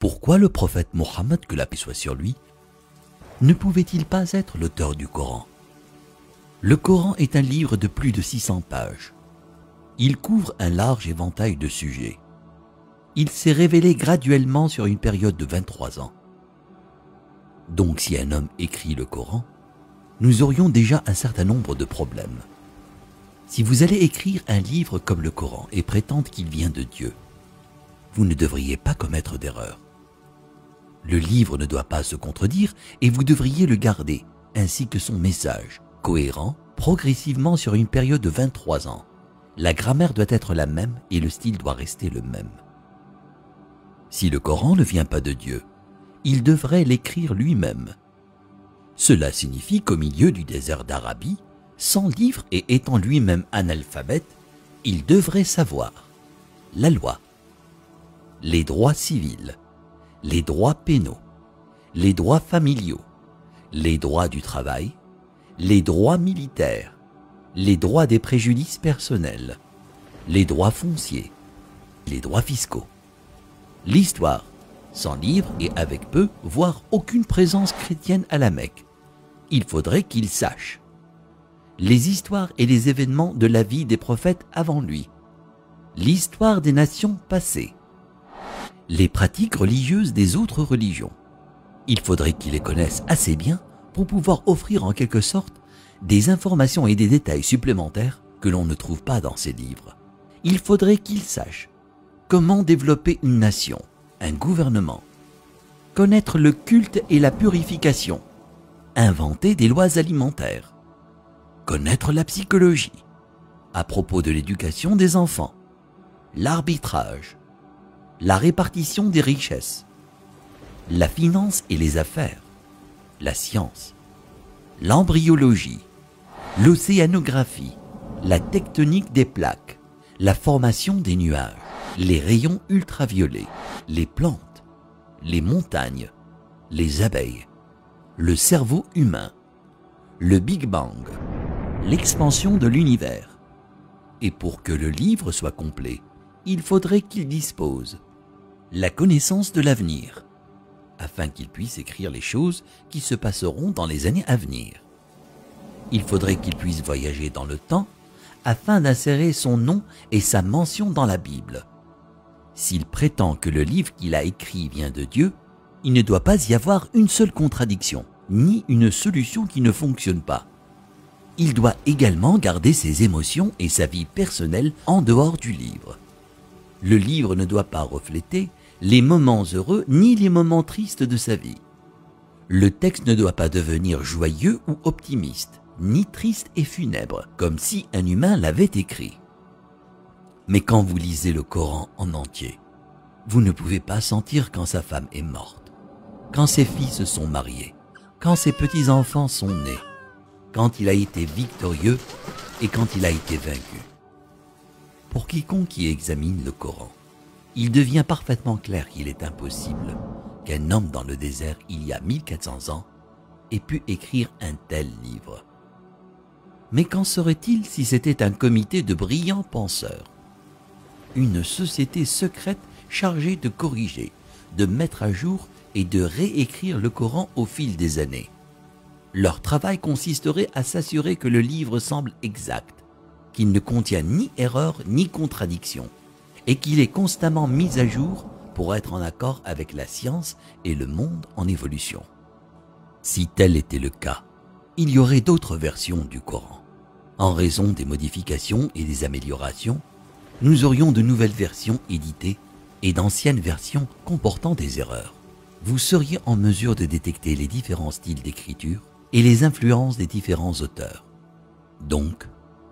Pourquoi le prophète Mohammed, que la paix soit sur lui, ne pouvait-il pas être l'auteur du Coran? Le Coran est un livre de plus de 600 pages. Il couvre un large éventail de sujets. Il s'est révélé graduellement sur une période de 23 ans. Donc si un homme écrit le Coran, nous aurions déjà un certain nombre de problèmes. Si vous allez écrire un livre comme le Coran et prétendre qu'il vient de Dieu, vous ne devriez pas commettre d'erreur. Le livre ne doit pas se contredire et vous devriez le garder, ainsi que son message, cohérent, progressivement sur une période de 23 ans. La grammaire doit être la même et le style doit rester le même. Si le Coran ne vient pas de Dieu, il devrait l'écrire lui-même. Cela signifie qu'au milieu du désert d'Arabie, sans livre et étant lui-même analphabète, il devrait savoir la loi, les droits civils, les droits pénaux, les droits familiaux, les droits du travail, les droits militaires, les droits des préjudices personnels, les droits fonciers, les droits fiscaux. L'histoire, sans livre et avec peu, voire aucune présence chrétienne à la Mecque. Il faudrait qu'il sache les histoires et les événements de la vie des prophètes avant lui, l'histoire des nations passées, les pratiques religieuses des autres religions. Il faudrait qu'il les connaisse assez bien pour pouvoir offrir en quelque sorte des informations et des détails supplémentaires que l'on ne trouve pas dans ces livres. Il faudrait qu'il sache comment développer une nation, un gouvernement, connaître le culte et la purification, inventer des lois alimentaires, connaître la psychologie, à propos de l'éducation des enfants, l'arbitrage, la répartition des richesses, la finance et les affaires, la science, l'embryologie, l'océanographie, la tectonique des plaques, la formation des nuages, les rayons ultraviolets, les plantes, les montagnes, les abeilles, le cerveau humain, le Big Bang, l'expansion de l'univers. Et pour que le livre soit complet, il faudrait qu'il dispose la connaissance de l'avenir, afin qu'il puisse écrire les choses qui se passeront dans les années à venir. Il faudrait qu'il puisse voyager dans le temps, afin d'insérer son nom et sa mention dans la Bible. S'il prétend que le livre qu'il a écrit vient de Dieu, il ne doit pas y avoir une seule contradiction, ni une solution qui ne fonctionne pas. Il doit également garder ses émotions et sa vie personnelle en dehors du livre. Le livre ne doit pas refléter les moments heureux ni les moments tristes de sa vie. Le texte ne doit pas devenir joyeux ou optimiste, ni triste et funèbre, comme si un humain l'avait écrit. Mais quand vous lisez le Coran en entier, vous ne pouvez pas sentir quand sa femme est morte, quand ses filles se sont mariées, quand ses petits-enfants sont nés, quand il a été victorieux et quand il a été vaincu. Pour quiconque qui examine le Coran, il devient parfaitement clair qu'il est impossible qu'un homme dans le désert il y a 1400 ans ait pu écrire un tel livre. Mais qu'en serait-il si c'était un comité de brillants penseurs, une société secrète chargée de corriger, de mettre à jour et de réécrire le Coran au fil des années? Leur travail consisterait à s'assurer que le livre semble exact, qu'il ne contient ni erreur ni contradiction, et qu'il est constamment mis à jour pour être en accord avec la science et le monde en évolution. Si tel était le cas, il y aurait d'autres versions du Coran. En raison des modifications et des améliorations, nous aurions de nouvelles versions éditées et d'anciennes versions comportant des erreurs. Vous seriez en mesure de détecter les différents styles d'écriture et les influences des différents auteurs. Donc,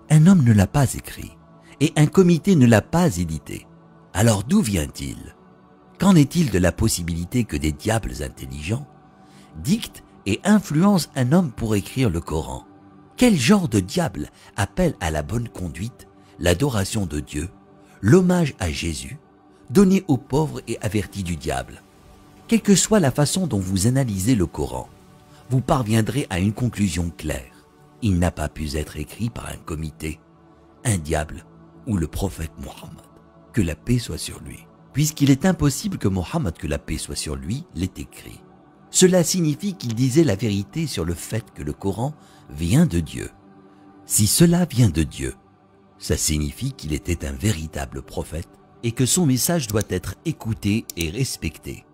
un homme ne l'a pas écrit et un comité ne l'a pas édité. Alors d'où vient-il? Qu'en est-il de la possibilité que des diables intelligents dictent et influencent un homme pour écrire le Coran? Quel genre de diable appelle à la bonne conduite, l'adoration de Dieu, l'hommage à Jésus, donné aux pauvres et avertis du diable? Quelle que soit la façon dont vous analysez le Coran, vous parviendrez à une conclusion claire. Il n'a pas pu être écrit par un comité, un diable ou le prophète Mohammed, que la paix soit sur lui. puisqu'il est impossible que Mohammed, que la paix soit sur lui, l'ait écrit. Cela signifie qu'il disait la vérité sur le fait que le Coran vient de Dieu. Si cela vient de Dieu, ça signifie qu'il était un véritable prophète et que son message doit être écouté et respecté.